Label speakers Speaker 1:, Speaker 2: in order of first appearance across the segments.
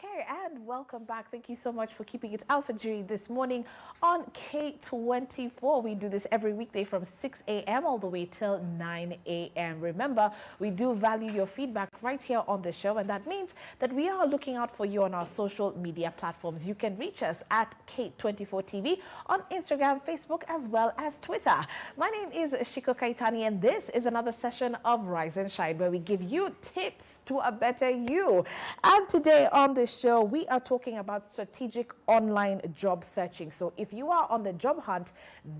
Speaker 1: Okay, and welcome back. Thank you so much for keeping it Alpha this morning on K24. We do this every weekday from 6 a.m. all the way till 9 a.m. Remember, we do value your feedback right here on the show, and that means that we are looking out for you on our social media platforms. You can reach us at K24TV on Instagram, Facebook, as well as Twitter. My name is Shiko Kaitani, and this is another session of Rise and Shine, where we give you tips to a better you. And today on the show, we are talking about strategic online job searching. So if you are on the job hunt,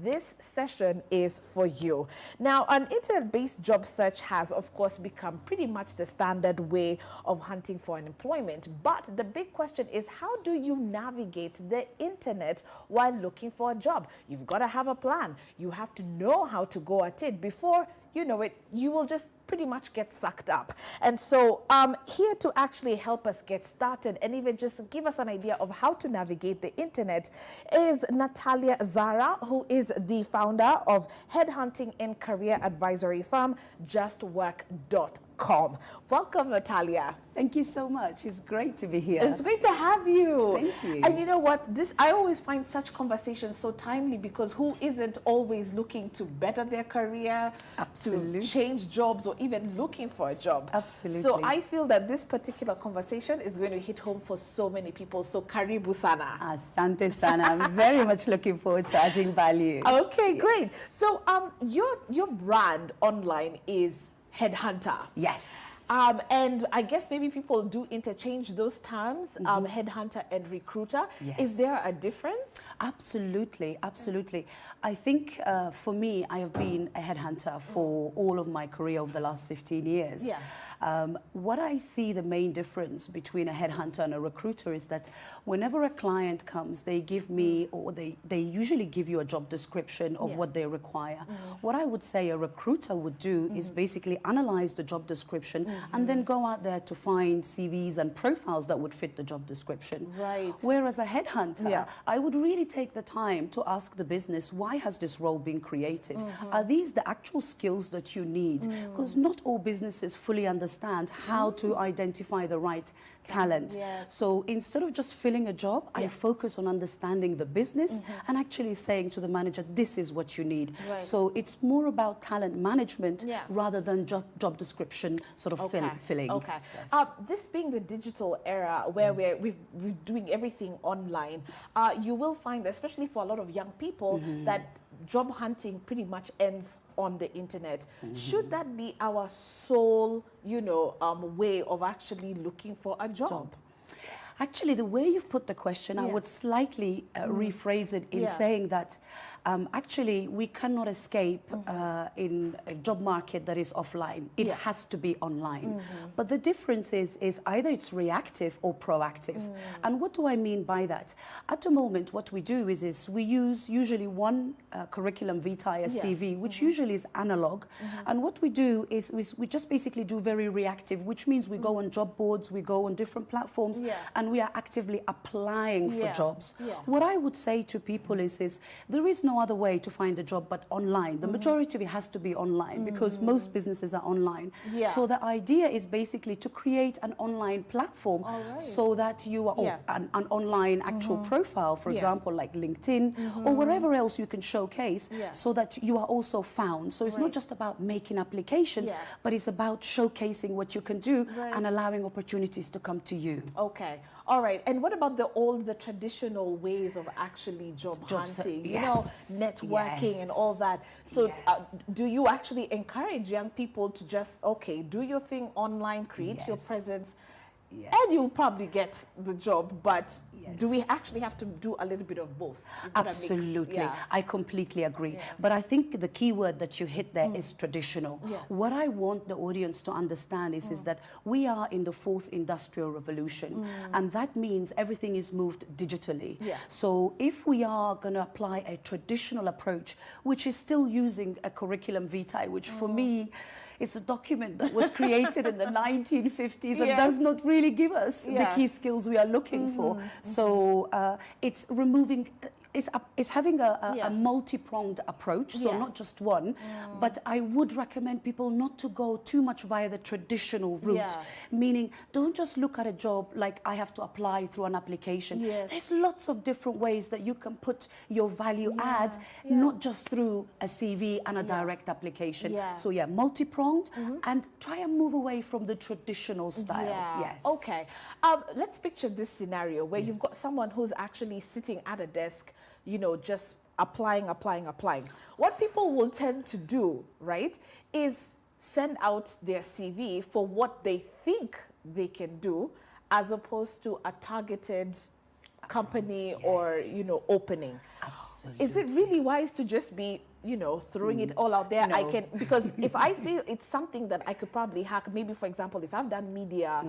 Speaker 1: this session is for you. Now, an internet-based job search has, of course, become pretty much the standard way of hunting for an employment. But the big question is, how do you navigate the internet while looking for a job? You've got to have a plan. You have to know how to go at it. Before you know it, you will just pretty much get sucked up. And so here to actually help us get started and even just give us an idea of how to navigate the internet is Natalia Zara, who is the founder of headhunting and career advisory firm JustWork.com. Welcome, Natalia.
Speaker 2: Thank you so much. It's great to be here.
Speaker 1: It's great to have you.
Speaker 2: Thank you.
Speaker 1: And you know what? I always find such conversations so timely, because who isn't always looking to better their career,
Speaker 2: Absolutely.
Speaker 1: to change jobs, or even looking for a job?
Speaker 2: Absolutely.
Speaker 1: So I feel that this particular conversation is going to hit home for so many people. So karibu sana.
Speaker 2: Asante sana. I'm very much looking forward to adding value.
Speaker 1: Okay, great. So your brand online is Headhunter.
Speaker 2: Yes.
Speaker 1: And I guess maybe people do interchange those terms, headhunter and recruiter.
Speaker 2: Yes.
Speaker 1: Is there a difference?
Speaker 2: Absolutely, absolutely. I think for me, I have been a headhunter for all of my career over the last 15 years.
Speaker 1: Yeah.
Speaker 2: What I see the main difference between a headhunter and a recruiter is that whenever a client comes, they give me, or they usually give you a job description of what they require. What I would say a recruiter would do is basically analyze the job description and then go out there to find CVs and profiles that would fit the job description.
Speaker 1: Right.
Speaker 2: Whereas a headhunter, I would really take the time to ask the business, why has this role been created? Are these the actual skills that you need? Because not all businesses fully understand how to identify the right talent.
Speaker 1: Yes.
Speaker 2: So instead of just filling a job, I focus on understanding the business and actually saying to the manager, this is what you need.
Speaker 1: Right.
Speaker 2: So it's more about talent management rather than job description sort of filling.
Speaker 1: Okay.
Speaker 2: Yes.
Speaker 1: This being the digital era where we're doing everything online, you will find, especially for a lot of young people, that job hunting pretty much ends on the internet. Should that be our sole, way of actually looking for a job?
Speaker 2: Actually, the way you've put the question, I would slightly rephrase it in saying that actually we cannot escape in a job market that is offline. It has to be online. But the difference is either it's reactive or proactive. And what do I mean by that? At the moment, what we do is we use usually one curriculum vitae, a CV, which usually is analog. And what we do is we just basically do very reactive, which means we go on job boards, we go on different platforms, and we are actively applying for jobs. What I would say to people is there is no other way to find a job but online. The majority of it has to be online because most businesses are online. So the idea is basically to create an online platform so that you are an online actual profile, for example, like LinkedIn or wherever else you can showcase so that you are also found. So it's not just about making applications, but it's about showcasing what you can do and allowing opportunities to come to you.
Speaker 1: Okay. All right. And what about the traditional ways of actually job hunting? Networking and all that. So do you actually encourage young people to just, do your thing online, create your presence, and you'll probably get the job, but do we actually have to do a little bit of both?
Speaker 2: Absolutely. I completely agree. But I think the key word that you hit there is traditional. What I want the audience to understand is that we are in the fourth industrial revolution, and that means everything is moved digitally. So if we are going to apply a traditional approach, which is still using a curriculum vitae, which for me, it's a document that was created in the 1950s and does not really give us the key skills we are looking for. So it's removing it's having a multi-pronged approach, so not just one. But I would recommend people not to go too much via the traditional route, meaning don't just look at a job like I have to apply through an application. There's lots of different ways that you can put your value add, not just through a CV and a direct application. So multi-pronged, and try and move away from the traditional style. Yes.
Speaker 1: Okay. Let's picture this scenario where you've got someone who's actually sitting at a desk, you know, just applying. What people will tend to do, right, is send out their CV for what they think they can do, as opposed to a targeted company or, you know, opening.
Speaker 2: Absolutely.
Speaker 1: Is it really wise to just be, you know, throwing it all out there?
Speaker 2: No.
Speaker 1: I can, because if I feel it's something that I could probably hack, maybe for example, if I've done media,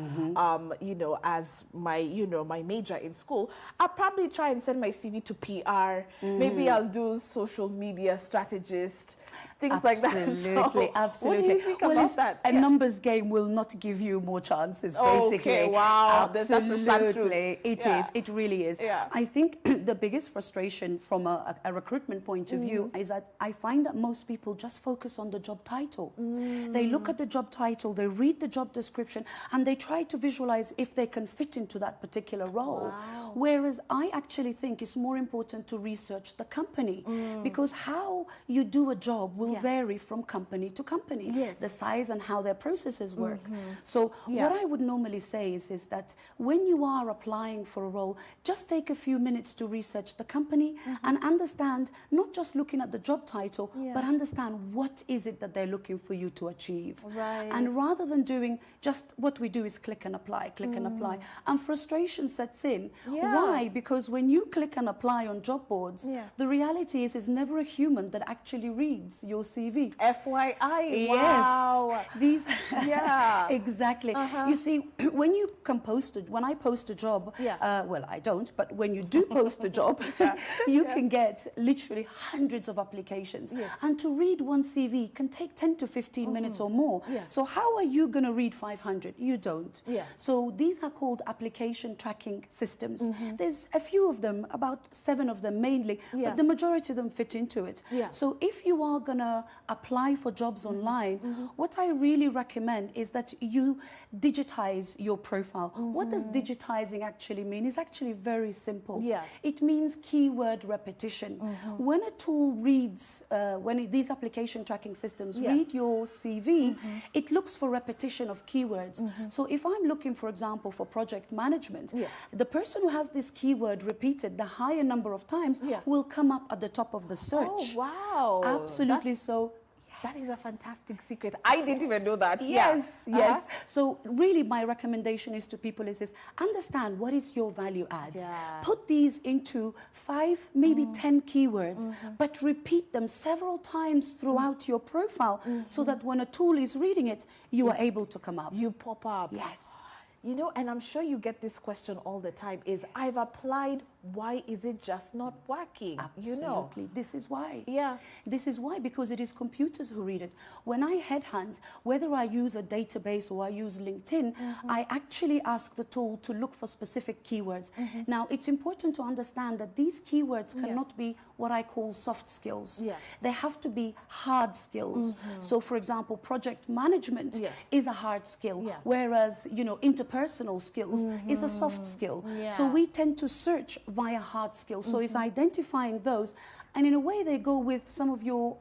Speaker 1: you know, as my, you know, my major in school, I'll probably try and send my CV to PR. Maybe I'll do social media strategist, things like that.
Speaker 2: Absolutely, absolutely.
Speaker 1: What do you think about that?
Speaker 2: A numbers game will not give you more chances, basically.
Speaker 1: Okay, wow.
Speaker 2: Absolutely.
Speaker 1: That's the sad truth.
Speaker 2: It is. It really is. I think the biggest frustration from a recruitment point of view is that I find that most people just focus on the job title. They look at the job title, they read the job description, and they try to visualize if they can fit into that particular role. Whereas I actually think it's more important to research the company, because how you do a job will vary from company to company, the size and how their processes work. So what I would normally say is that when you are applying for a role, just take a few minutes to research the company and understand, not just looking at the job title, but understand what is it that they're looking for you to achieve. And rather than doing just what we do is click and apply, and frustration sets in. Why? Because when you click and apply on job boards, the reality is never a human that actually reads your CV.
Speaker 1: FYI.
Speaker 2: Yes.
Speaker 1: Wow.
Speaker 2: These. Exactly. You see, when you can when I post a job, well, I don't, but when you do post a job, you can get literally hundreds of applications. And to read one CV can take 10 to 15 minutes or more. So how are you going to read 500? You don't. So these are called application tracking systems. There's a few of them, about 7 of them mainly, but the majority of them fit into it. So if you are going to apply for jobs online, what I really recommend is that you digitize your profile. What does digitizing actually mean? It's actually very simple. It means keyword repetition. When a tool reads, these application tracking systems read your CV, it looks for repetition of keywords. So if I'm looking, for example, for project management, the person who has this keyword repeated the higher number of times will come up at the top of the search.
Speaker 1: Oh, wow.
Speaker 2: Absolutely. So
Speaker 1: that is a fantastic secret. I didn't even know that.
Speaker 2: Yes. So really my recommendation is to people is understand what is your value add. Put these into 5, maybe 10 keywords, but repeat them several times throughout your profile so that when a tool is reading it, you are able to come up.
Speaker 1: You pop up.
Speaker 2: Yes.
Speaker 1: You know, and I'm sure you get this question all the time, is I've applied, why is it just not working?
Speaker 2: Absolutely.
Speaker 1: You know?
Speaker 2: This is why. This is why, because it is computers who read it. When I headhunt, whether I use a database or I use LinkedIn, I actually ask the tool to look for specific keywords. Now, it's important to understand that these keywords cannot be what I call soft skills. They have to be hard skills. So, for example, project management is a hard skill, whereas, you know, interpersonal skills is a soft skill. So we tend to search via hard skills. So it's identifying those, and in a way they go with some of your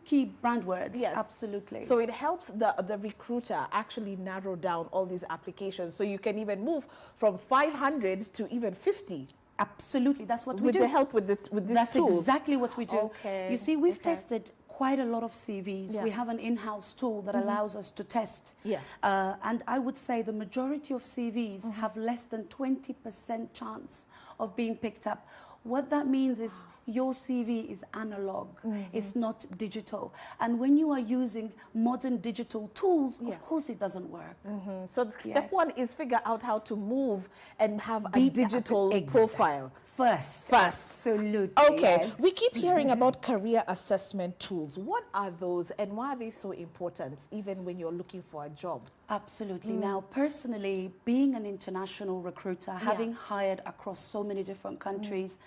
Speaker 2: key brand words. Absolutely.
Speaker 1: So it helps the recruiter actually narrow down all these applications, so you can even move from 500 to even 50.
Speaker 2: Absolutely, that's what we do.
Speaker 1: With the help with this
Speaker 2: That's
Speaker 1: tool.
Speaker 2: exactly what we do.
Speaker 1: Okay.
Speaker 2: You see, we've tested quite a lot of CVs. We have an in-house tool that allows us to test. And I would say the majority of CVs have less than 20% chance of being picked up. What that means is your CV is analog, it's not digital. And when you are using modern digital tools, of course it doesn't work.
Speaker 1: So step 1 is figure out how to move and have a digital profile.
Speaker 2: First. Absolutely.
Speaker 1: Okay.
Speaker 2: Yes.
Speaker 1: We keep hearing about career assessment tools. What are those and why are they so important even when you're looking for a job?
Speaker 2: Absolutely. Now, personally, being an international recruiter, having hired across so many different countries,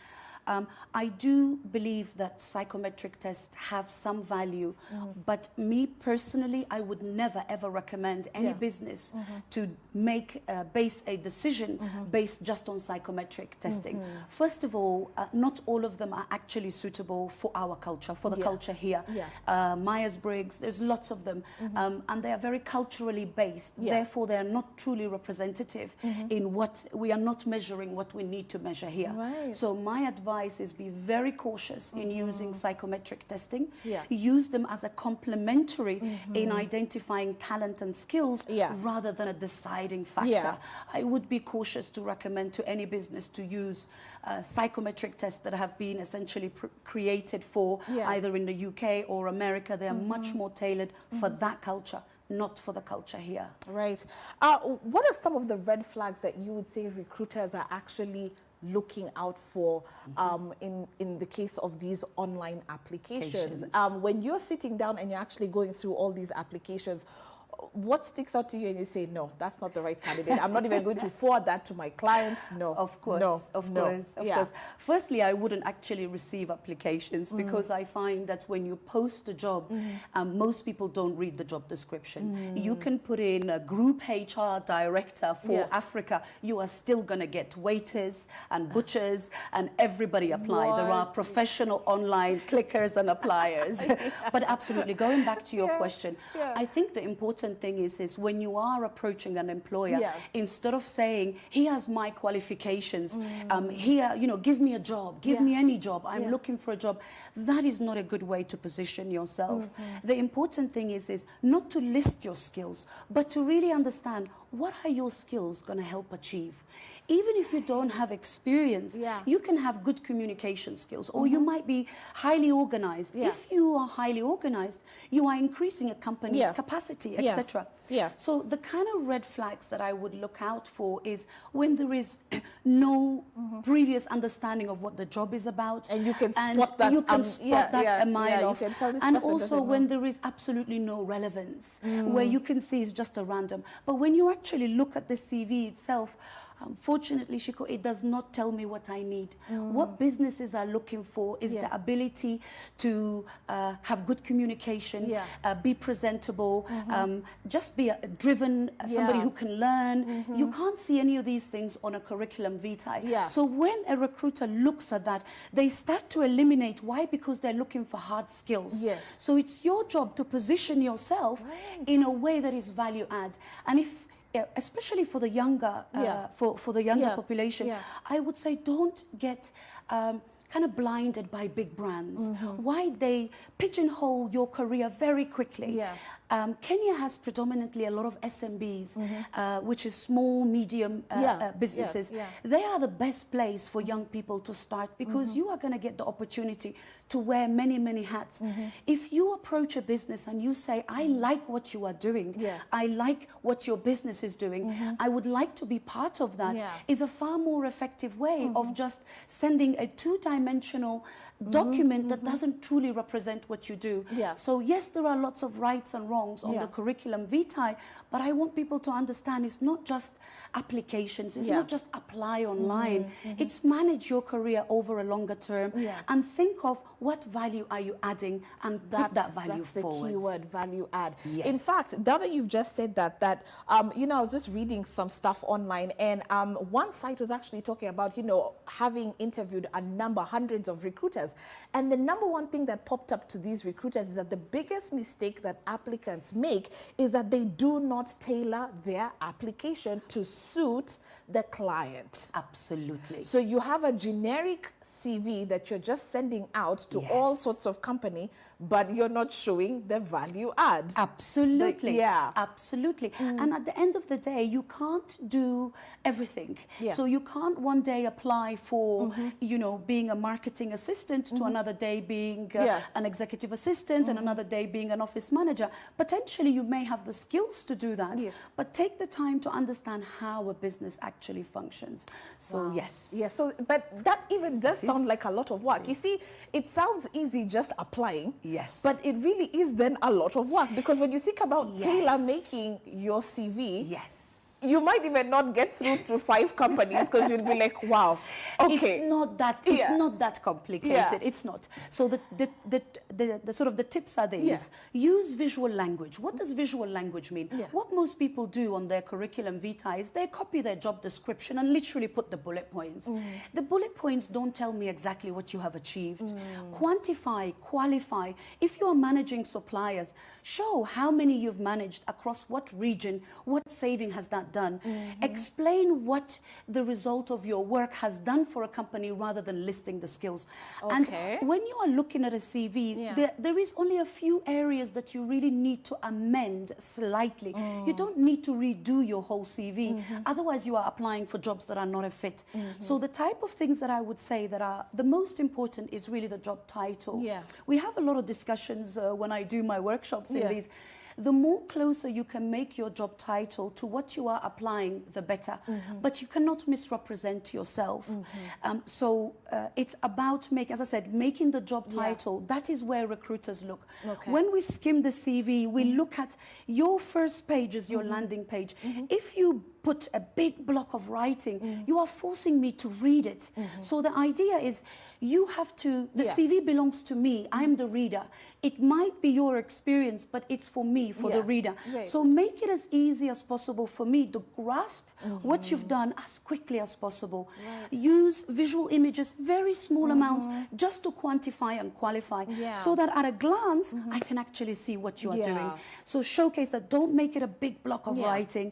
Speaker 2: I do believe that psychometric tests have some value, but me personally, I would never ever recommend any business to base a decision based just on psychometric testing. First of all, not all of them are actually suitable for our culture, for the culture here. Myers-Briggs, there's lots of them, and they are very culturally based. Therefore, they are not truly representative in what we are not measuring what we need to measure here. So my advice is be very cautious in using psychometric testing. Use them as a complementary in identifying talent and skills rather than a deciding factor. I would be cautious to recommend to any business to use psychometric tests that have been essentially created for either in the UK or America. They are much more tailored for that culture, not for the culture here.
Speaker 1: Right. What are some of the red flags that you would say recruiters are actually looking out for in the case of these online applications? When you're sitting down and you're actually going through all these applications, what sticks out to you and you say, no, that's not the right candidate. I'm not even going to forward that to my client. No.
Speaker 2: Of course. Of course. Firstly, I wouldn't actually receive applications because I find that when you post a job, most people don't read the job description. You can put in a group HR director for Africa. You are still going to get waiters and butchers and everybody apply. There are professional online clickers and appliers. But absolutely, going back to your question, I think the important thing is when you are approaching an employer, instead of saying, he has my qualifications, here, you know, give me a job, give me any job, I'm looking for a job, that is not a good way to position yourself. The important thing is not to list your skills, but to really understand what are your skills going to help achieve. Even if you don't have experience, you can have good communication skills, or you might be highly organized. If you are highly organized, you are increasing a company's capacity, etc. So the kind of red flags that I would look out for is when there is no previous understanding of what the job is about.
Speaker 1: And you can spot that,
Speaker 2: a mile off. And also when there is absolutely no relevance, where you can see it's just a random. But when you actually look at the CV itself, unfortunately, Shiko, it does not tell me what I need. What businesses are looking for is the ability to have good communication, be presentable, just be driven, somebody who can learn. You can't see any of these things on a curriculum vitae. So when a recruiter looks at that, they start to eliminate. Why? Because they're looking for hard skills. So it's your job to position yourself in a way that is value add. And if especially for the younger, for the younger population, I would say don't get kind of blinded by big brands. Why they pigeonhole your career very quickly. Kenya has predominantly a lot of SMBs, which is small, medium businesses. They are the best place for young people to start because you are going to get the opportunity to wear many, many hats. If you approach a business and you say, I like what you are doing, I like what your business is doing, I would like to be part of that, is a far more effective way of just sending a two-dimensional document that doesn't truly represent what you do. So yes, there are lots of rights and wrongs on the curriculum vitae, but I want people to understand it's not just applications, it's not just apply online, it's manage your career over a longer term and think of what value are you adding and put that value forward.
Speaker 1: That's the keyword, value add. In fact, now that you've just said that, you know, I was just reading some stuff online and one site was actually talking about, you know, having interviewed hundreds of recruiters. And the number one thing that popped up to these recruiters is that the biggest mistake that applicants make is that they do not tailor their application to suit the client.
Speaker 2: Absolutely.
Speaker 1: So you have a generic CV that you're just sending out to all sorts of company, but you're not showing the value add.
Speaker 2: Absolutely. Absolutely. And at the end of the day, you can't do everything. So you can't one day apply for, you know, being a marketing assistant to another day being an executive assistant and another day being an office manager. potentially you may have the skills to do that,
Speaker 1: yes.
Speaker 2: but take the time to understand how a business actually functions. So
Speaker 1: wow.
Speaker 2: yes.
Speaker 1: Yes, so, but that even does sound like a lot of work. You see, it sounds easy just applying.
Speaker 2: Yes.
Speaker 1: But it really is then a lot of work, because when you think about
Speaker 2: yes.
Speaker 1: tailor making your CV,
Speaker 2: yes.
Speaker 1: you might even not get through to 5 companies because you'll be like, wow, okay.
Speaker 2: It's not that, it's
Speaker 1: yeah.
Speaker 2: not that complicated.
Speaker 1: Yeah.
Speaker 2: It's not. So the sort of the tips are these.
Speaker 1: Yeah.
Speaker 2: Use visual language. What does visual language mean?
Speaker 1: Yeah.
Speaker 2: What most people do on their curriculum vitae is they copy their job description and literally put the bullet points. The bullet points don't tell me exactly what you have achieved. Quantify, qualify. If you are managing suppliers, show how many you've managed across what region, what saving has that done. Explain what the result of your work has done for a company rather than listing the skills.
Speaker 1: Okay.
Speaker 2: And when you are looking at a CV,
Speaker 1: yeah.
Speaker 2: there is only a few areas that you really need to amend slightly. You don't need to redo your whole CV. Otherwise, you are applying for jobs that are not a fit. So the type of things that I would say that are the most important is really the job title.
Speaker 1: Yeah.
Speaker 2: We have a lot of discussions when I do my workshops in
Speaker 1: yeah.
Speaker 2: these. The more closer you can make your job title to what you are applying, the better. But you cannot misrepresent yourself. So it's about making, as I said, making the job title. Yeah. That is where recruiters look. Okay. When we skim the CV, we look at your first page as your landing page. If you put a big block of writing, you are forcing me to read it. So the idea is you have to, the CV belongs to me, I'm the reader. It might be your experience, but it's for me, for the reader. Right. So make it as easy as possible for me to grasp what you've done as quickly as possible. Right. Use visual images, very small amounts, just to quantify and qualify, so that at a glance, I can actually see what you are doing. So showcase that, don't make it a big block of writing.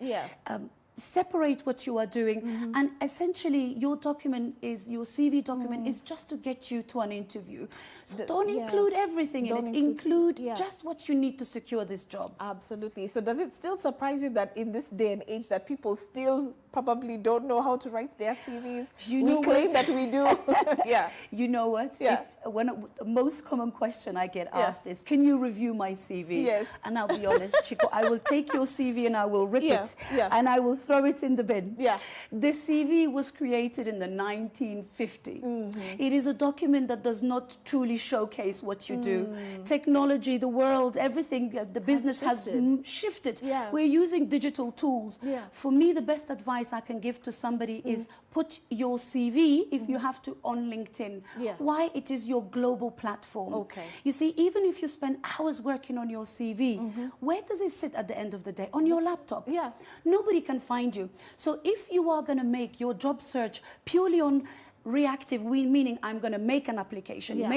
Speaker 2: Separate what you are doing, and essentially your document is, your CV document is just to get you to an interview. So don't include everything in it. Include just what you need to secure this job.
Speaker 1: Absolutely. So does it still surprise you that in this day and age that people still probably don't know how to write their CVs? We claim that we do. Yeah.
Speaker 2: You know what?
Speaker 1: Yeah.
Speaker 2: The most common question I get asked is, can you review my CV?
Speaker 1: Yes.
Speaker 2: And I'll be honest, Chico, I will take your CV and I will rip it and I will throw it in the bin. Yeah. The CV was created in the 1950s. It is a document that does not truly showcase what you do. Technology, the world, everything, the business has shifted. Yeah. We're using digital tools. Yeah. For me, the best advice I can give to somebody is put your CV, if you have to, on LinkedIn. Yeah. Why? It is your global platform. Okay. You see, even if you spend hours working on your CV, where does it sit at the end of the day? On your laptop. Yeah. Nobody can find you. So if you are going to make your job search purely on reactive, meaning I'm going to make an application, you're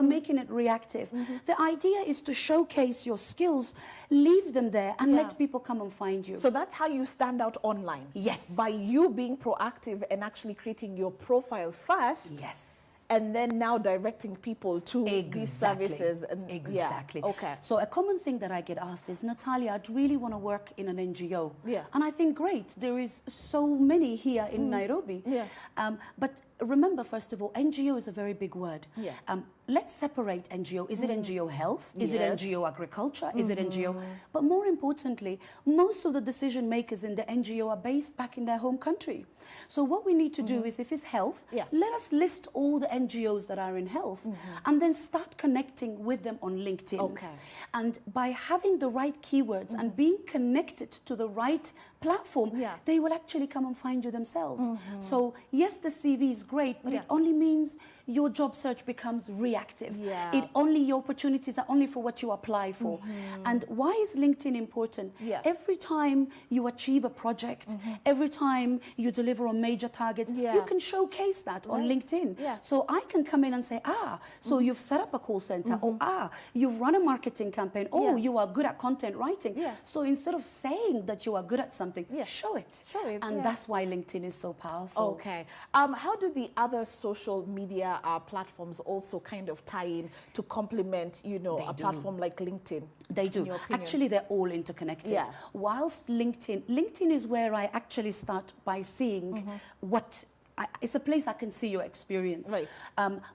Speaker 2: making it reactive. The idea is to showcase your skills, leave them there, and let people come and find you.
Speaker 1: So that's how you stand out online?
Speaker 2: Yes.
Speaker 1: By you being proactive and actually creating your profile first?
Speaker 2: Yes.
Speaker 1: And then now directing people to these services. And,
Speaker 2: exactly.
Speaker 1: Okay.
Speaker 2: So a common thing that I get asked is, Natalia, I'd really want to work in an NGO. Yeah. And I think, great, there is so many here in Nairobi. Yeah. But remember, first of all, NGO is a very big word. Yeah. Let's separate NGO. Is it NGO health? Is it NGO agriculture? Is it NGO? But more importantly, most of the decision makers in the NGO are based back in their home country. So what we need to do is, if it's health, let us list all the NGOs that are in health and then start connecting with them on LinkedIn. Okay. And by having the right keywords and being connected to the right platform, they will actually come and find you themselves. So yes, the CV is great, but it only means your job search becomes reactive. Your opportunities are only for what you apply for. And why is LinkedIn important? Every time you achieve a project, every time you deliver on major targets, you can showcase that on LinkedIn. So I can come in and say, so you've set up a call center, or you've run a marketing campaign, you are good at content writing. So instead of saying that you are good at something, show it. And that's why LinkedIn is so powerful.
Speaker 1: Okay. How do the other social media platforms also kind of tie in to complement, a platform like LinkedIn?
Speaker 2: They do. Actually, they're all interconnected. Whilst LinkedIn is where I actually start by seeing what it's a place I can see your experience.
Speaker 1: Right.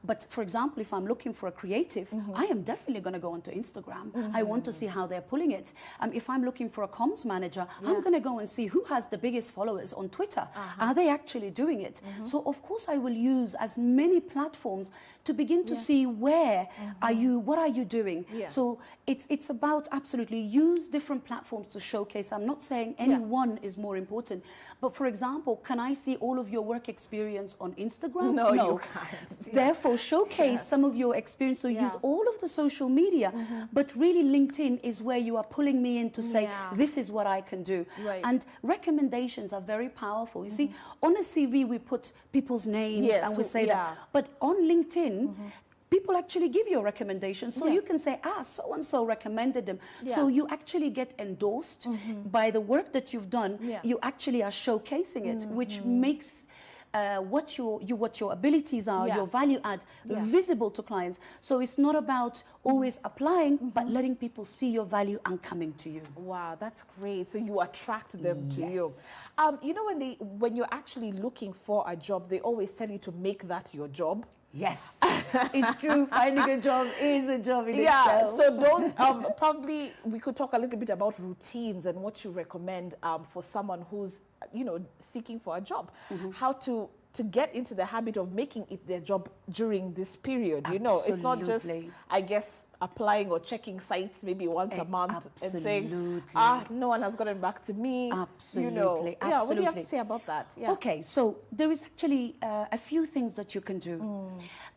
Speaker 2: But for example, if I'm looking for a creative, I am definitely going to go onto Instagram. I want to see how they're pulling it. If I'm looking for a comms manager, I'm going to go and see who has the biggest followers on Twitter. Are they actually doing it? So of course I will use as many platforms to begin to see where are you, what are you doing? So it's about absolutely use different platforms to showcase. I'm not saying any one is more important, but for example, can I see all of your work experience on Instagram?
Speaker 1: No, you can't.
Speaker 2: Therefore, showcase some of your experience. So use all of the social media, but really LinkedIn is where you are pulling me in to say, this is what I can do.
Speaker 1: Right.
Speaker 2: And recommendations are very powerful. You see, on a CV, we put people's names and we say that. But on LinkedIn, people actually give you a recommendation. So you can say, so-and-so recommended them. So you actually get endorsed by the work that you've done. You actually are showcasing it, which makes what your abilities are, your value add, visible to clients. So it's not about always applying, but letting people see your value and coming to you.
Speaker 1: Wow, that's great. So you attract them to you. You know, when you're actually looking for a job, they always tell you to make that your job.
Speaker 2: Yes, it's true. Finding a job is a job in itself.
Speaker 1: So don't, probably we could talk a little bit about routines and what you recommend for someone who's, you know, seeking for a job. How to get into the habit of making it their job during this period. You know, it's not just, I guess, applying or checking sites maybe once a month and saying, no one has gotten back to me.
Speaker 2: Absolutely.
Speaker 1: You know.
Speaker 2: Yeah,
Speaker 1: what do you have to say about that?
Speaker 2: Okay, so there is actually a few things that you can do.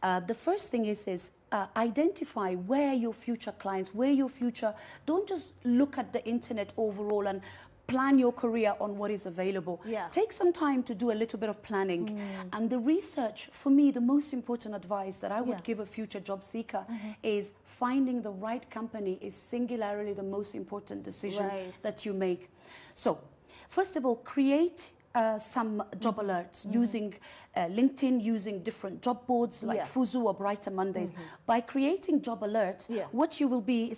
Speaker 2: The first thing is identify where your future clients, don't just look at the internet overall and plan your career on what is available. Take some time to do a little bit of planning. And the research, for me, the most important advice that I would give a future job seeker is finding the right company is singularly the most important decision that you make. So, first of all, create some job alerts using LinkedIn, using different job boards like Fuzu or Brighter Mondays. By creating job alerts, what you will be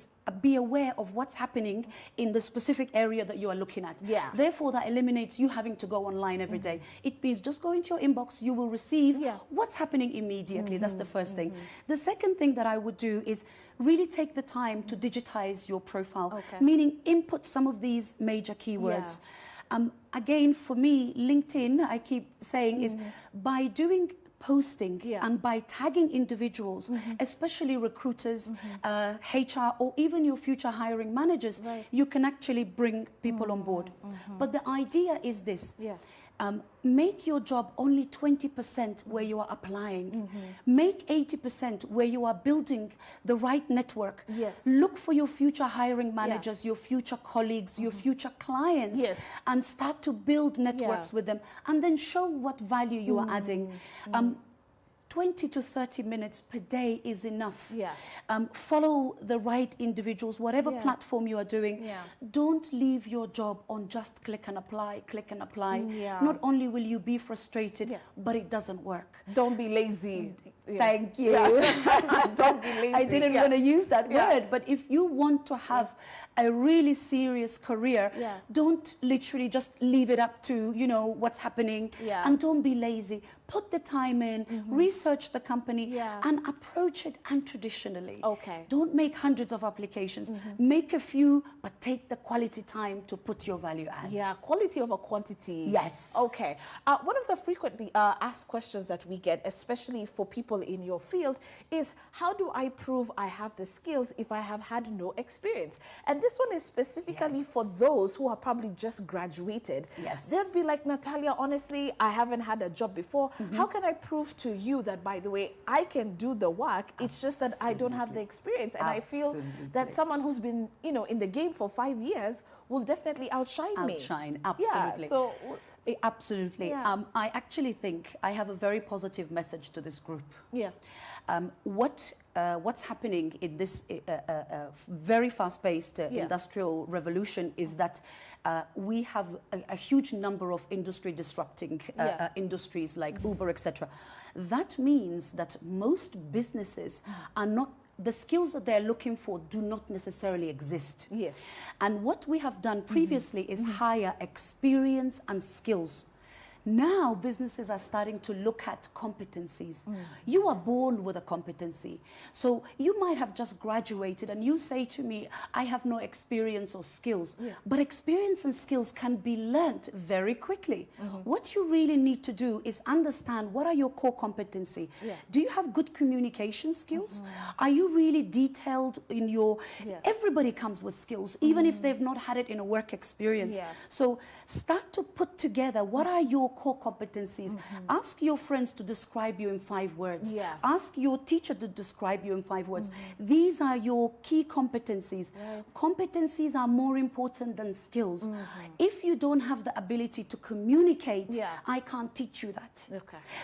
Speaker 2: aware of what's happening in the specific area that you are looking at. Therefore, that eliminates you having to go online every day. It means just go into your inbox, you will receive what's happening immediately. That's the first thing. The second thing that I would do is really take the time to digitize your profile, meaning input some of these major keywords. Again, for me, LinkedIn, I keep saying, is by doing posting and by tagging individuals, especially recruiters, HR, or even your future hiring managers, you can actually bring people on board. But the idea is this. Make your job only 20% where you are applying. Make 80% where you are building the right network. Look for your future hiring managers, your future colleagues, your future clients, and start to build networks with them, and then show what value you are adding. 20 to 30 minutes per day is enough. Follow the right individuals, whatever platform you are doing. Don't leave your job on just click and apply, click and apply. Not only will you be frustrated, but it doesn't work.
Speaker 1: Don't be lazy.
Speaker 2: Thank you.
Speaker 1: Don't be lazy.
Speaker 2: I didn't want to use that word, but if you want to have a really serious career, don't literally just leave it up to, you know, what's happening, and don't be lazy. Put the time in, research the company, and approach it untraditionally. Don't make hundreds of applications. Make a few, but take the quality time to put your value adds.
Speaker 1: Quality over quantity.
Speaker 2: Yes.
Speaker 1: Okay. One of the frequently asked questions that we get, especially for people in your field, is how do I prove I have the skills if I have had no experience? And this one is specifically for those who are probably just graduated. They'll be like, Natalia, honestly, I haven't had a job before. How can I prove to you that, by the way, I can do the work? It's just that I don't have the experience. And I feel that someone who's been, you know, in the game for 5 years will definitely outshine me.
Speaker 2: Absolutely.
Speaker 1: So
Speaker 2: absolutely. I actually think I have a very positive message to this group. What's happening in this very fast-paced industrial revolution is that we have a huge number of industry disrupting industries like Uber, etc. That means that most businesses are not, the skills that they're looking for do not necessarily exist. And what we have done previously is hire experience and skills. Now businesses are starting to look at competencies. You are born with a competency. So you might have just graduated and you say to me, I have no experience or skills. But experience and skills can be learnt very quickly. What you really need to do is understand, what are your core competency? Do you have good communication skills? Are you really detailed in your... Everybody comes with skills, even if they've not had it in a work experience. So start to put together, what are your core competencies? Ask your friends to describe you in 5 words. Ask your teacher to describe you in 5 words. These are your key competencies. Competencies are more important than skills. If you don't have the ability to communicate, I can't teach you that.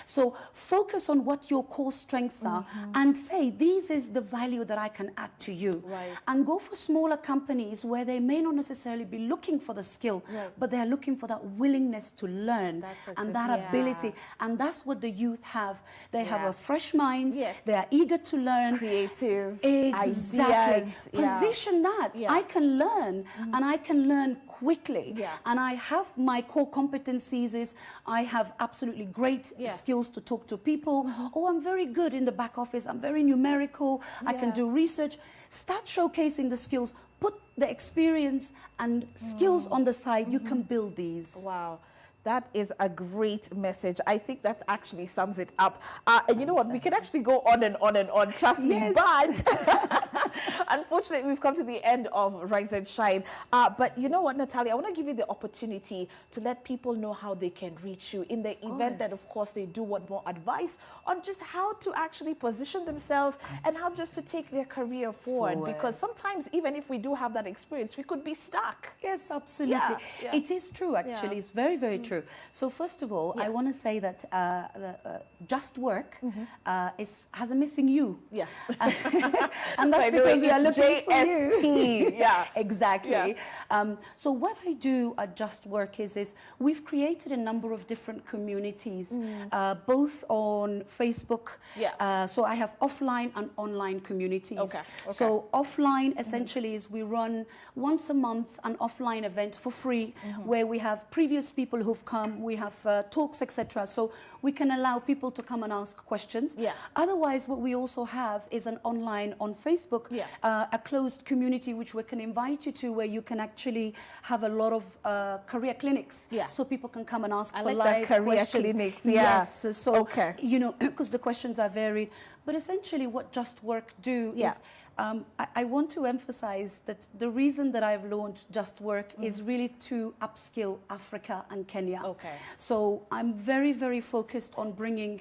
Speaker 2: So focus on what your core strengths are and say, this is the value that I can add to you. And go for smaller companies where they may not necessarily be looking for the skill, but they are looking for that willingness to learn and that ability. And that's what the youth have. They have a fresh mind. They are eager to learn.
Speaker 1: Creative
Speaker 2: Exactly.
Speaker 1: ideas.
Speaker 2: Position that. I can learn and I can learn quickly. And I have my core competencies is I have absolutely great skills to talk to people. Oh, I'm very good in the back office. I'm very numerical. I can do research. Start showcasing the skills. Put the experience and skills on the side. You can build these.
Speaker 1: Wow. That is a great message. I think that actually sums it up. And you know what? We can actually go on and on and on. Trust me. But unfortunately, we've come to the end of Rise and Shine. But you know what, Natalia? I want to give you the opportunity to let people know how they can reach you in the event that, of course, they do want more advice on just how to actually position themselves and how just to take their career forward. Because sometimes, even if we do have that experience, we could be stuck.
Speaker 2: Yes, absolutely. It is true, actually. It's very, very true. So first of all, I want to say that Just Work has a missing U. And that's because we are looking for you. Exactly. So what I do at Just Work is we've created a number of different communities, both on Facebook. So I have offline and online communities. So offline essentially is we run once a month an offline event for free where we have previous people who've come, we have talks, etc. So we can allow people to come and ask questions. Otherwise, what we also have is an online on Facebook, a closed community which we can invite you to, where you can actually have a lot of career clinics. So people can come and ask for live
Speaker 1: career clinics.
Speaker 2: Yes. So, you know, because the questions are varied. But essentially what Just Work do is, I want to emphasize that the reason that I've launched Just Work is really to upskill Africa and Kenya. So I'm very, very focused on bringing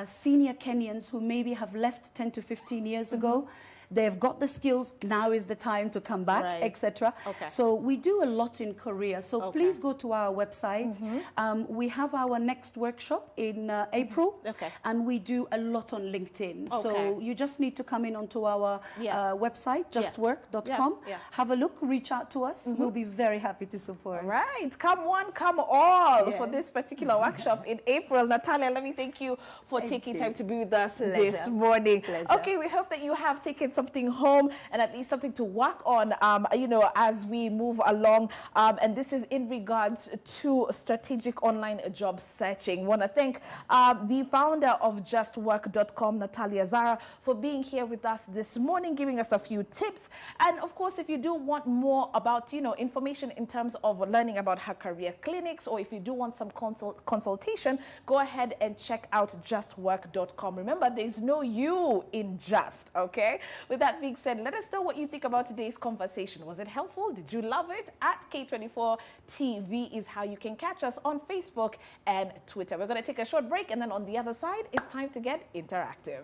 Speaker 2: senior Kenyans who maybe have left 10 to 15 years ago. They've got the skills, now is the time to come back, etc. So we do a lot in Korea. So please go to our website. We have our next workshop in April, and we do a lot on LinkedIn. So you just need to come in onto our website, justwork.com. Have a look, reach out to us. We'll be very happy to support.
Speaker 1: Come one, come all for this particular workshop in April. Natalia, let me thank you for taking time to be with us this morning. Okay, we hope that you have taken something home and at least something to work on, you know, as we move along. And this is in regards to strategic online job searching. Want to thank the founder of justwork.com, Natalia Zara, for being here with us this morning, giving us a few tips. And of course, if you do want more about, you know, information in terms of learning about her career clinics, or if you do want some consultation, go ahead and check out justwork.com. Remember, there's no you in just, okay? With that being said, let us know what you think about today's conversation. Was it helpful? Did you love it? At K24 TV is how you can catch us on Facebook and Twitter. We're going to take a short break, and then on the other side, it's time to get interactive.